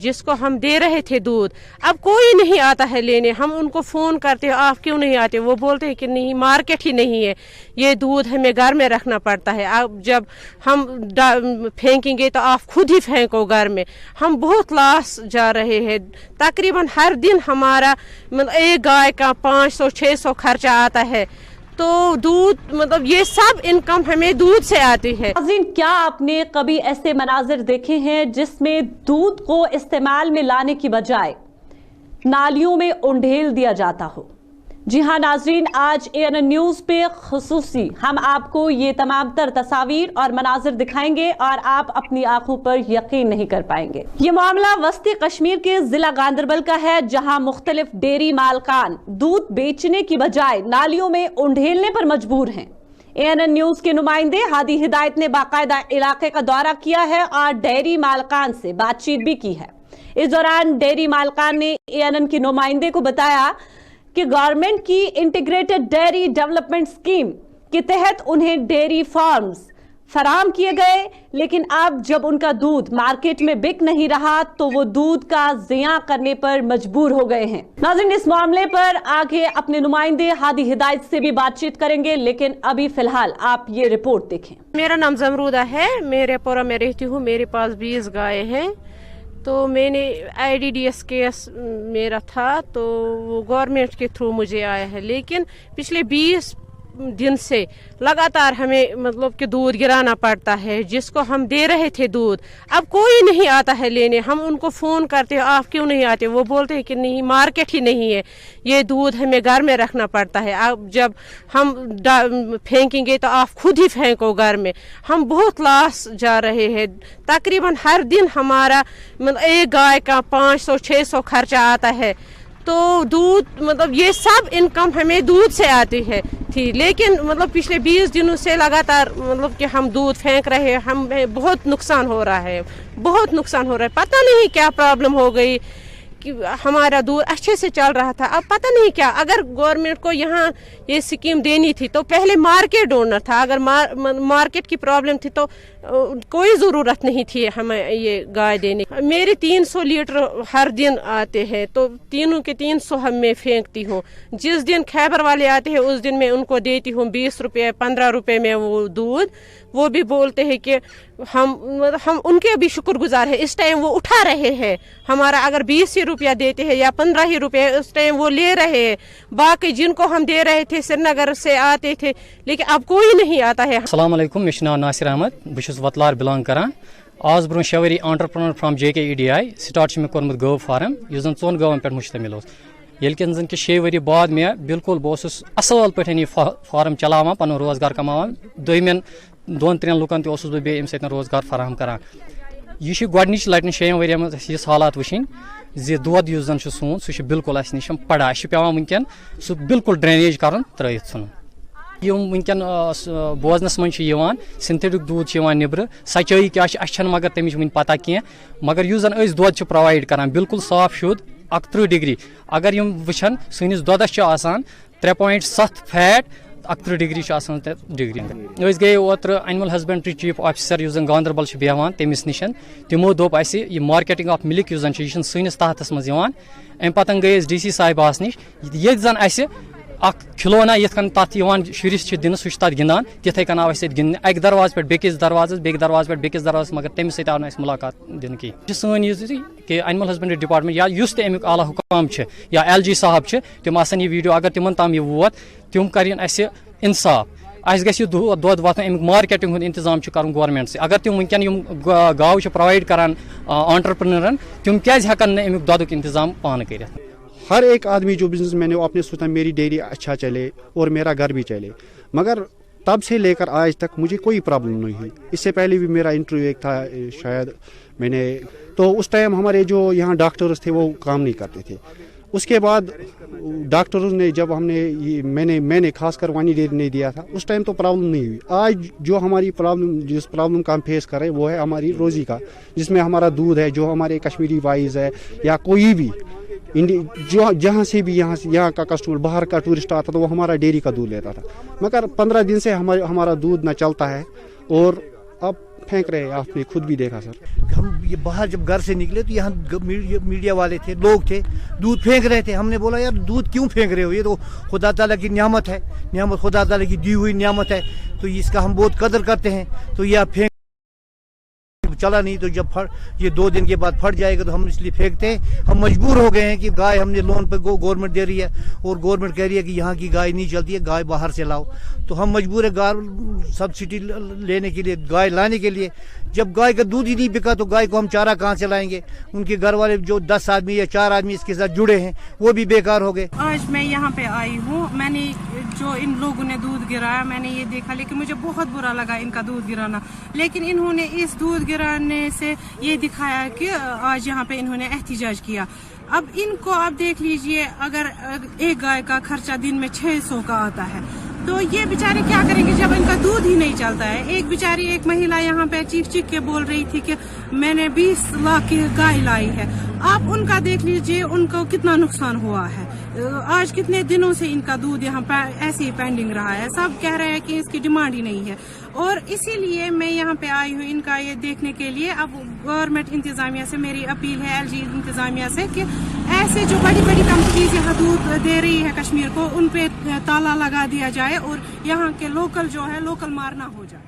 जिसको हम दे रहे थे दूध, अब कोई नहीं आता है लेने। हम उनको फ़ोन करते हैं, आप क्यों नहीं आते? वो बोलते हैं कि नहीं, मार्केट ही नहीं है, ये दूध हमें घर में रखना पड़ता है। अब जब हम फेंकेंगे तो आप खुद ही फेंको घर में। हम बहुत लॉस जा रहे हैं। तकरीबन हर दिन हमारा मतलब एक गाय का 500-600 खर्चा आता है। तो दूध मतलब ये सब इनकम हमें दूध से आती है। नाज़रीन, क्या आपने कभी ऐसे मनाजिर देखे हैं जिसमें दूध को इस्तेमाल में लाने की बजाय नालियों में उंडेल दिया जाता हो? जी हाँ नाज़रीन, आज ANN न्यूज़ पे खुसूसी हम आपको ये तमाम तर तस्वीर और मनाजिर दिखाएंगे और आप अपनी आंखों पर यकीन नहीं कर पाएंगे। ये मामला वस्ती कश्मीर के जिला गांदरबल का है, जहां मुख्तलिफ डेयरी मालकान दूध बेचने की बजाय नालियों में उंडेलने पर मजबूर हैं। ANN न्यूज़ के नुमाइंदे हादी हिदायत ने बाकायदा इलाके का दौरा किया है और डेयरी मालकान से बातचीत भी की है। इस दौरान डेयरी मालकान ने ANN के नुमाइंदे को बताया कि गवर्नमेंट की इंटीग्रेटेड डेयरी डेवलपमेंट स्कीम के तहत उन्हें डेयरी फार्म्स फराहम किए गए, लेकिन अब जब उनका दूध मार्केट में बिक नहीं रहा तो वो दूध का ज़िया करने पर मजबूर हो गए हैं। नाज़रीन, इस मामले पर आगे अपने नुमाइंदे हादी हिदायत से भी बातचीत करेंगे, लेकिन अभी फिलहाल आप ये रिपोर्ट देखें। मेरा नाम जमरूदा है, मेरे पुरा में रहती हूँ, मेरे पास 20 गाय हैं। तो मैंने IDDS केस मेरा था, तो वो गवर्नमेंट के थ्रू मुझे आया है, लेकिन पिछले 20 दिन से लगातार हमें मतलब कि दूध गिराना पड़ता है, जिसको हम दे रहे थे दूध। अब कोई नहीं आता है लेने। हम उनको फ़ोन करते हैं, आप क्यों नहीं आते? वो बोलते हैं कि नहीं, मार्केट ही नहीं है, ये दूध हमें घर में रखना पड़ता है। अब जब हम फेंकेंगे तो आप खुद ही फेंको घर में। हम बहुत लॉस जा रहे हैं। तकरीबन हर दिन हमारा मतलब एक गाय का 500-600 खर्चा आता है। तो दूध मतलब ये सब इनकम हमें दूध से आती है थी, लेकिन मतलब पिछले 20 दिनों से लगातार मतलब कि हम दूध फेंक रहे हैं। हमें बहुत नुकसान हो रहा है, बहुत नुकसान हो रहा है। पता नहीं क्या प्रॉब्लम हो गई कि हमारा दूध अच्छे से चल रहा था, अब पता नहीं क्या। अगर गवर्नमेंट को यहाँ ये स्कीम देनी थी तो पहले मार्केट ढूंढना था। अगर मार्केट की प्रॉब्लम थी तो कोई ज़रूरत नहीं थी हमें ये गाय देने। मेरे 300 लीटर हर दिन आते हैं, तो तीनों के 300 हम मैं फेंकती हूँ। जिस दिन खैबर वाले आते हैं उस दिन मैं उनको देती हूँ 20 रुपये 15 रुपये में वो दूध। वो भी बोलते हैं कि हम उनके भी शुक्रगुजार हैं। इस टाइम वो उठा रहे हैं हमारा, अगर 20 ही रुपया देते हैं या 15 ही रुपये, उस टाइम वो ले रहे हैं। बाकी जिनको हम दे रहे थे श्रीनगर से आते थे, लेकिन अब कोई नहीं आता है। अस्सलाम वालेकुम, मे नाम नासिर अहमद, बस वतलार बिलोंग करान। आज ब्रो 6 वरी एंटरप्रेन्योर फ्रॉम JKEDI स्टार्ट मे कोर्मुत गौ फार्म, यह जन 4 गवन पे मुश्तमिल हो। यह जन कि 6 वरी बाद मे बिल्कुल बहुत असल पे यह फार्म चलावान, पन रोजगार कमावान। दोमें 2-3 लुकन तस बे अम सत रोजगार फराहम करान। यह गोडनिच लटि 6 वरियन मज यह हालात वुचिन जे दोद युस जन सोन सह बिल्कुल अस निश पड़ा पेवान वनकन सह बिल्कुल ड्रेनेज कर त्रयित सन। यम वनकन बोजनस मन सिंथेटिक दूध निब्र, सच्चाई क्या मगर तमिच वन पता कह, मगर युस जन अस दूध प्रोवाइड करान बिल्कुल साफ शुद्ध 31 डिग्री। अगर यम वुचन सनिस दूधस 3.7 फैट, 31 डिग्री डिग्री। गए ओत्र एनिमल हस्बेंड्री चीफ ऑफिसर युस गांदरबल बेहान तमिस निश, तमो दोप यह मार्केटिंग ऑफ मिल्क युस यह सनिस तहतस मज अम पत गए DC साहिबास निश, ये जन खिलौना ये तथ शुरिस दिन सह तथ गिंदान, तिथे कन आव गिंद अक दरवाज पे बेकिस दरवाज बेकिस दरवाज, मगर तमिस सत आव मुलाकात दिन की। सन कि एनिमल हस्बेंड्री डिपार्टमेंट या युस तमिक आला हुकाम या LG साहब तम आसन यह वीडियो अगर तिमन ताम यह वोत तम करें इंसाफ। अस गि दूध वात अमिक मार्केटिंग हुंद इंतजाम कर गवर्नमेंट से। अगर तम वनकन गाव प्रोवाइड करान एंटरप्रेन्योरन, तम क्या हेकन अमिक दूध इंतजाम पान कर। हर एक आदमी जो बिजनेसमैन है वो अपने सोचता है मेरी डेयरी अच्छा चले और मेरा घर भी चले, मगर तब से लेकर आज तक मुझे कोई प्रॉब्लम नहीं हुई। इससे पहले भी मेरा इंटरव्यू एक था शायद मैंने, तो उस टाइम हमारे जो यहाँ डॉक्टर्स थे वो काम नहीं करते थे। उसके बाद डॉक्टरों ने जब मैंने खासकर वानी डेयरी नहीं दिया था, उस टाइम तो प्रॉब्लम नहीं हुई। आज जो हमारी जिस प्रॉब्लम का हम फेस कर रहे हैं वो है हमारी रोज़ी का, जिसमें हमारा दूध है जो हमारे कश्मीरी वाइज है या कोई भी जो जहाँ से भी यहाँ का कस्टमर बाहर का टूरिस्ट आता था वो हमारा डेयरी का दूध लेता था। मगर 15 दिन से हमारा दूध न चलता है और अब फेंक रहे हैं, आपने खुद भी देखा सर। हम ये बाहर जब घर से निकले तो यहाँ मीडिया वाले थे, लोग थे, दूध फेंक रहे थे। हमने बोला यार दूध क्यों फेंक रहे हो, ये तो खुदा ताला की नियामत है, नियामत खुदा ताला की दी हुई नियामत है, तो इसका हम बहुत कदर करते हैं। तो ये फेंक चला नहीं तो जब ये 2 दिन के बाद फट जाएगा तो हम इसलिए फेंकते हैं। हम मजबूर हो गए हैं कि गाय हमने लोन पे गवर्नमेंट दे रही है और गवर्नमेंट कह रही है कि यहाँ की गाय नहीं चलती है, गाय बाहर से लाओ। तो हम मजबूर है गाय सब्सिडी लेने के लिए, गाय लाने के लिए। जब गाय का दूध ही नहीं बिका तो गाय को हम चारा कहाँ से लाएंगे। उनके घर वाले जो 10 आदमी या 4 आदमी इसके साथ जुड़े हैं वो भी बेकार हो गए। आज मैं यहाँ पे आई हूँ, मैंने जो इन लोगों ने दूध गिराया मैंने ये देखा, लेकिन मुझे बहुत बुरा लगा इनका दूध गिराना। लेकिन इन्होंने इस दूध गिराने से ये दिखाया कि आज यहाँ पे इन्होंने एहतिजाज किया। अब इनको आप देख लीजिए, अगर एक गाय का खर्चा दिन में 600 का आता है तो ये बेचारे क्या करेंगे जब इनका दूध ही नहीं चलता है। एक महिला यहाँ पे चीख के बोल रही थी कि मैंने 20 लाख की गाय लाई है। आप उनका देख लीजिए, उनको कितना नुकसान हुआ है। आज कितने दिनों से इनका दूध यहाँ ऐसे ही पेंडिंग रहा है। सब कह रहे हैं कि इसकी डिमांड ही नहीं है, और इसीलिए मैं यहाँ पे आई हूँ इनका ये देखने के लिए। अब गवर्नमेंट इंतजामिया से मेरी अपील है, LG इंतजामिया से, कि ऐसे जो बड़ी बड़ी कंपनीज यहाँ दूध दे रही है कश्मीर को, उन पे ताला लगा दिया जाए और यहाँ के लोकल जो है लोकल मारना हो जाए।